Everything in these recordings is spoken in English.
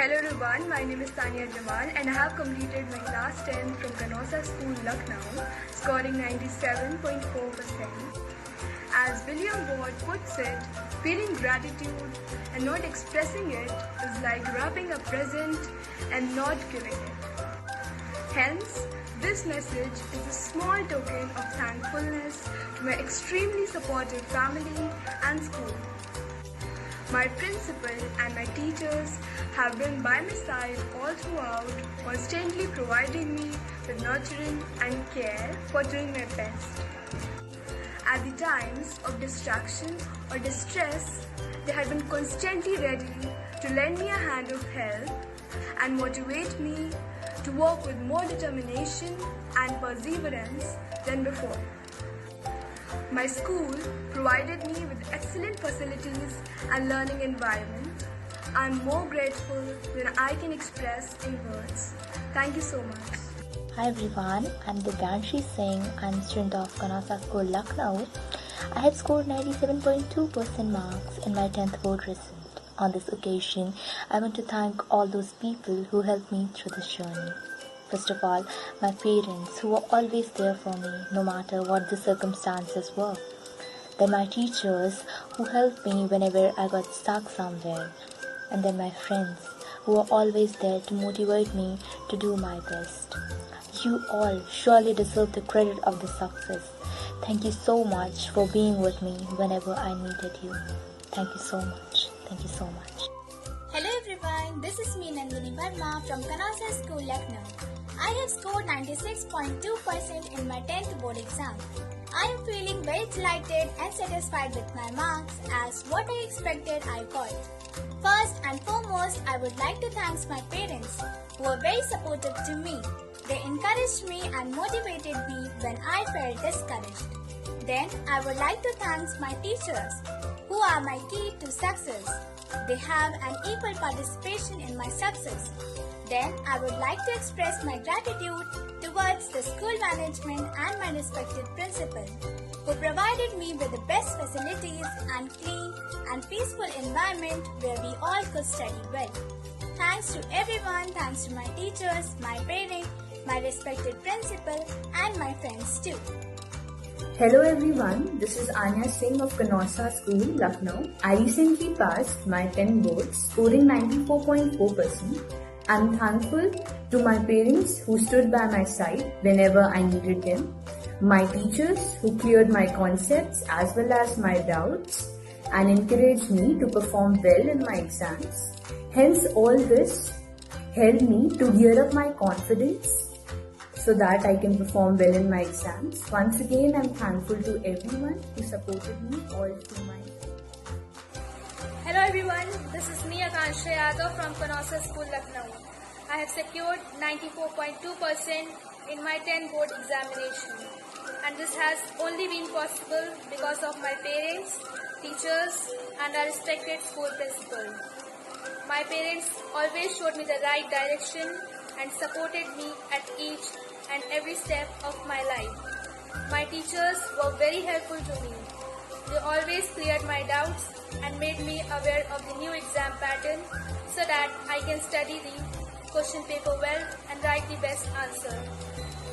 Hello everyone, my name is Tania Jamal and I have completed my class 10 from Canossa School, Lucknow, scoring 97.4%. As William Ward puts it, feeling gratitude and not expressing it is like wrapping a present and not giving it. Hence, this message is a small token of thankfulness to my extremely supportive family and school. My principal and my teachers have been by my side all throughout, constantly providing me with nurturing and care for doing my best. At the times of distraction or distress, they had been constantly ready to lend me a hand of help and motivate me to work with more determination and perseverance than before. My school provided me with excellent facilities and learning environment. I'm more grateful than I can express in words. Thank you so much. Hi everyone, I'm Divyanshi Singh. I'm a student of Canossa School, Lucknow. I have scored 97.2% marks in my 10th board result. On this occasion, I want to thank all those people who helped me through this journey. First of all, my parents who were always there for me no matter what the circumstances were. Then my teachers who helped me whenever I got stuck somewhere. And then my friends who were always there to motivate me to do my best. You all surely deserve the credit of the success. Thank you so much for being with me whenever I needed you. Thank you so much. Thank you so much. Hello everyone, this is me Nandini Verma from Canossa School, Lucknow. I have scored 96.2% in my 10th board exam. I am feeling very delighted and satisfied with my marks as what I expected I got. First and foremost, I would like to thank my parents who were very supportive to me. They encouraged me and motivated me when I felt discouraged. Then I would like to thank my teachers who are my key to success. They have an equal participation in my success. Then I would like to express my gratitude towards the school management and my respected principal who provided me with the best facilities and clean and peaceful environment where we all could study well. Thanks to everyone, thanks to my teachers, my parents, my respected principal and my friends too. Hello everyone, this is Anya Singh of Canossa School, Lucknow. I recently passed my 10 boards, scoring 94.4%. I'm thankful to my parents who stood by my side whenever I needed them, my teachers who cleared my concepts as well as my doubts and encouraged me to perform well in my exams. Hence all this helped me to gear up my confidence so that I can perform well in my exams. Once again, I'm thankful to everyone who supported me all through my life. Hello everyone, this is Mia Kansha Yadav from Canossa School, Lucknow. I have secured 94.2% in my 10th board examination, and this has only been possible because of my parents, teachers and our respected school principal. My parents always showed me the right direction and supported me at each and every step of my life. My teachers were very helpful to me. They always cleared my doubts and made me aware of the new exam pattern so that I can study the question paper well and write the best answer.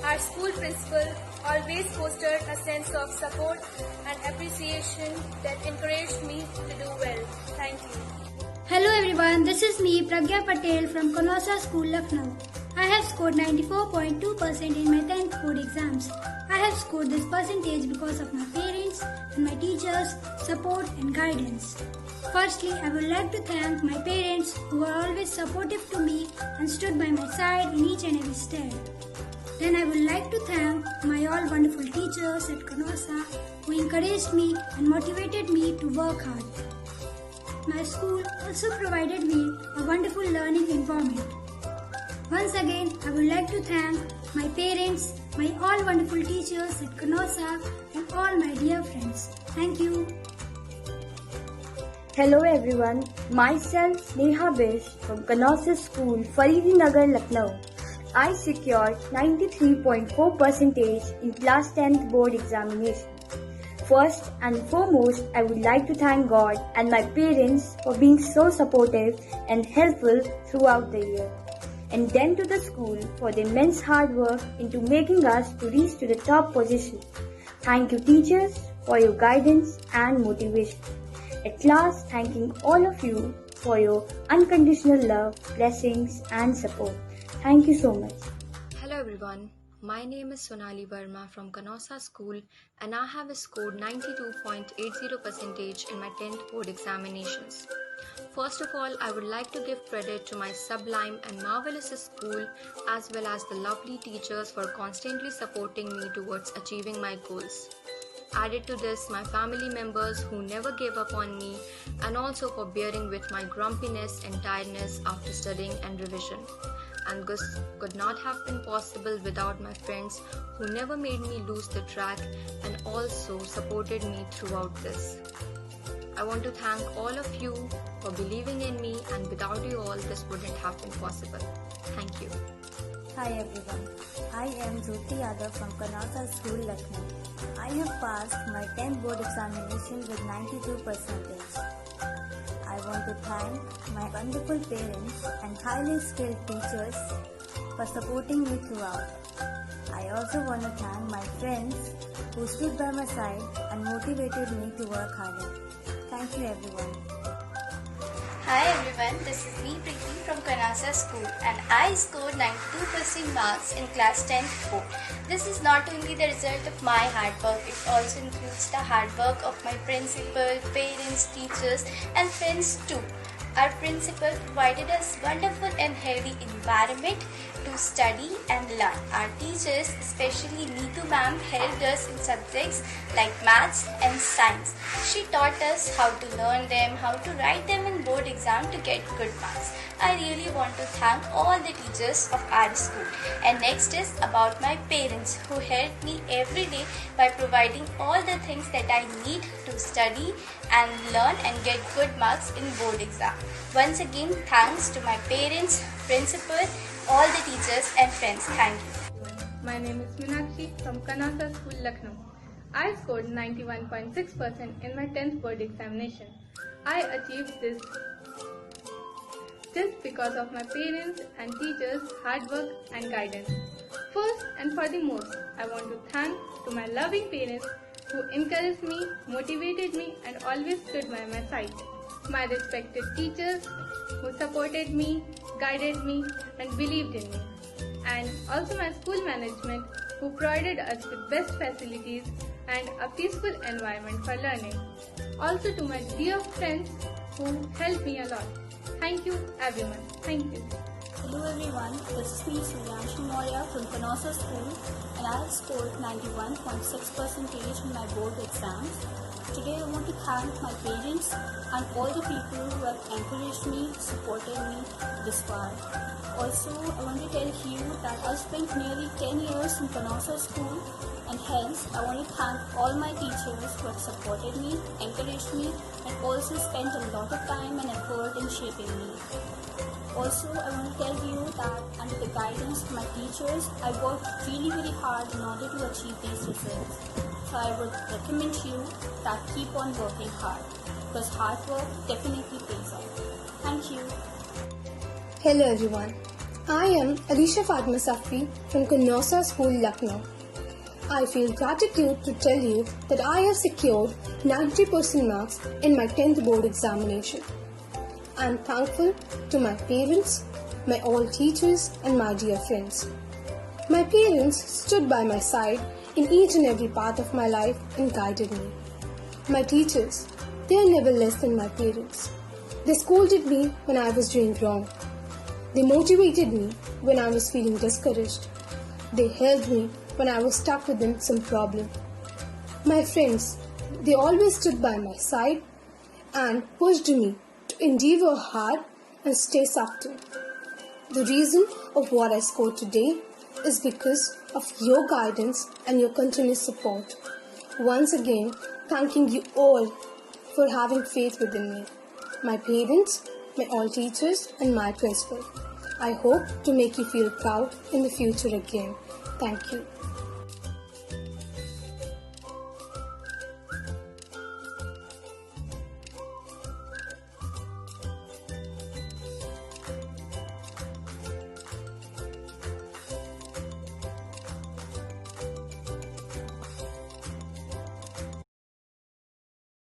Our school principal always fostered a sense of support and appreciation that encouraged me to do well. Thank you. Hello everyone, this is me Pragya Patel from Canossa School, Lucknow. I have scored 94.2% in my 10th board exams. I have scored this percentage because of my parents and my teachers' support and guidance. Firstly, I would like to thank my parents who were always supportive to me and stood by my side in each and every step. Then I would like to thank my all wonderful teachers at Canossa who encouraged me and motivated me to work hard. My school also provided me a wonderful learning environment. Once again, I would like to thank my parents, my all wonderful teachers at Canossa and all my dear friends. Thank you. Hello everyone, myself Neha Bish from Canossa School, Faridinagar, Lucknow. I secured 93.4% in class 10th board examination. First and foremost, I would like to thank God and my parents for being so supportive and helpful throughout the year. And then to the school for the immense hard work into making us to reach to the top position. Thank you teachers for your guidance and motivation. At last, thanking all of you for your unconditional love, blessings and support. Thank you so much. Hello everyone, my name is Sonali Verma from Canossa School and I have scored 92.80% in my 10th board examinations. First of all, I would like to give credit to my sublime and marvelous school as well as the lovely teachers for constantly supporting me towards achieving my goals. Added to this, my family members who never gave up on me and also for bearing with my grumpiness and tiredness after studying and revision. And this could not have been possible without my friends who never made me lose the track and also supported me throughout this. I want to thank all of you for believing in me, and without you all this wouldn't have been possible. Thank you. Hi everyone, I am Jyoti Yadav from Canossa School, Lucknow. I have passed my 10th board examination with 92%. I want to thank my wonderful parents and highly skilled teachers for supporting me throughout. I also want to thank my friends who stood by my side and motivated me to work harder. Thank you everyone. Hi everyone, this is me Preeti from Canossa School and I scored 92% marks in class 10th board. This is not only the result of my hard work, it also includes the hard work of my principal, parents, teachers and friends too. Our principal provided us wonderful and healthy environment to study and learn. Our teachers, especially Neetu ma'am, helped us in subjects like maths and science. She taught us how to learn them, how to write them in board exam to get good marks. I really want to thank all the teachers of our school. And next is about my parents who helped me every day by providing all the things that I need to study and learn and get good marks in board exam. Once again, thanks to my parents, principal, all the teachers and friends. Thank you. My name is Meenakshi from Canossa School, Lucknow. I scored 91.6% in my 10th board examination. I achieved this just because of my parents and teachers' hard work and guidance. First and foremost, I want to thank to my loving parents who encouraged me, motivated me and always stood by my side. My respected teachers who supported me, guided me and believed in me. And also my school management who provided us with best facilities and a peaceful environment for learning. Also to my dear friends who helped me a lot. Thank you everyone. Thank you. Hello everyone, this is me Suryanshi Maurya from Canossa School and I have scored 91.6% in my board exams. Today I want to thank my parents and all the people who have encouraged me, supported me this far. Also, I want to tell you that I spent nearly 10 years in Canossa School and hence I want to thank all my teachers who have supported me, encouraged me and also spent a lot of time and effort in shaping me. Also, I want to tell you that under the guidance of my teachers, I worked really hard in order to achieve these results. So I would recommend you that keep on working hard because hard work definitely pays off. Thank you. Hello everyone. I am Alisha Fatma Safi from Canossa School, Lucknow. I feel gratitude to tell you that I have secured 90% marks in my 10th board examination. I am thankful to my parents, my all teachers and my dear friends. My parents stood by my side in each and every part of my life and guided me. My teachers, they are never less than my parents. They scolded me when I was doing wrong. They motivated me when I was feeling discouraged. They helped me when I was stuck within some problem. My friends, they always stood by my side and pushed me to endeavor hard and stay subtle. The reason of what I scored today is because of your guidance and your continuous support. Once again, thanking you all for having faith within me. My parents, my all teachers and my principal. I hope to make you feel proud in the future again. Thank you.